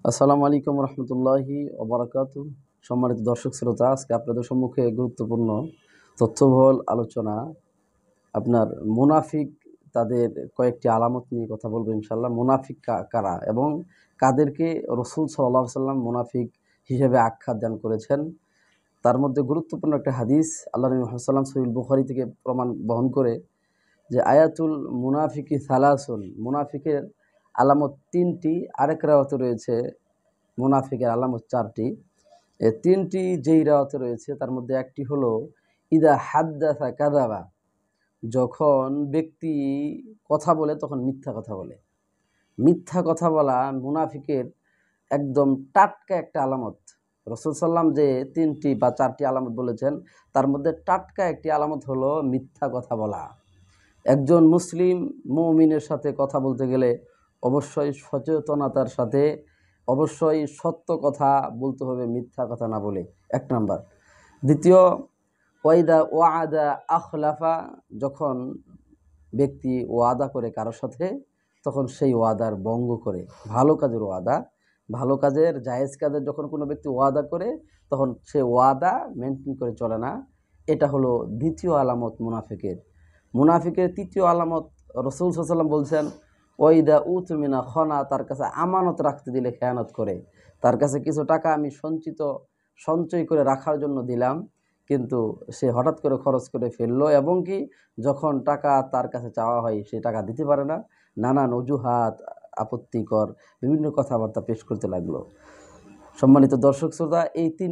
আসসালামু আলাইকুম রহমতুল্লাহি ওবরাকাতু। সম্মানিত দর্শক শ্রোতা, আজকে আপনাদের সম্মুখে গুরুত্বপূর্ণ তথ্যবহুল আলোচনা আপনার মুনাফিক, তাদের কয়েকটি আলামত নিয়ে কথা বলবো ইনশাল্লাহ। মুনাফিক কারা এবং কাদেরকে রসুল সাল্লাল্লাহু আলাইহি সাল্লাম মুনাফিক হিসেবে আখ্যা দান করেছেন। তার মধ্যে গুরুত্বপূর্ণ একটা হাদিস আল্লাহ নবী মুহাম্মদ সাল্লাল্লাহু আলাইহি ওয়াসাল্লাম সহিহ বুখারী থেকে প্রমাণ বহন করে যে আয়াতুল মুনাফিকি সালাসুন, মুনাফিকের আলামত তিনটি। আরেক রাওয়াতে রয়েছে মুনাফিকের আলামত চারটি। এই তিনটি যেই রাওয়াতে রয়েছে তার মধ্যে একটি হলো ইদা হাদ্দাসা কাযাবা, যখন ব্যক্তি কথা বলে তখন মিথ্যা কথা বলে। মিথ্যা কথা বলা মুনাফিকের একদম টাটকা একটা আলামত। রাসূল সাল্লাম যে তিনটি বা চারটি আলামত বলেছেন তার মধ্যে টাটকা একটি আলামত হলো মিথ্যা কথা বলা। একজন মুসলিম মুমিনের সাথে কথা বলতে গেলে অবশ্যই সচেতনতার সাথে অবশ্যই সত্য কথা বলতে হবে, মিথ্যা কথা না বলে, এক নাম্বার। দ্বিতীয়, ওয়াইদা ওয়াদা আখলাফা, যখন ব্যক্তি ওয়াদা করে কারোর সাথে তখন সেই ওয়াদার ভঙ্গ করে। ভালো কাজের ওয়াদা, ভালো কাজের জায়েজ কাজের যখন কোনো ব্যক্তি ওয়াদা করে তখন সে ওয়াদা মেনটেন করে চলে না। এটা হলো দ্বিতীয় আলামত মুনাফিকের। মুনাফিকের তৃতীয় আলামত রাসূল সাল্লাল্লাহু আলাইহি ওয়াসাল্লাম বলছেন ওয়াইদা উতমিনা খনা, তার কাছে আমানত রাখতে দিলে খেয়ানত করে। তার কাছে কিছু টাকা আমি সঞ্চয় করে রাখার জন্য দিলাম, কিন্তু সে হঠাৎ করে খরচ করে ফেললো এবং কি যখন টাকা তার কাছে চাওয়া হয় সে টাকা দিতে পারে না, নানান অজুহাত, আপত্তিকর বিভিন্ন কথাবার্তা পেশ করতে লাগলো। সম্মানিত দর্শক শ্রোতা, এই তিন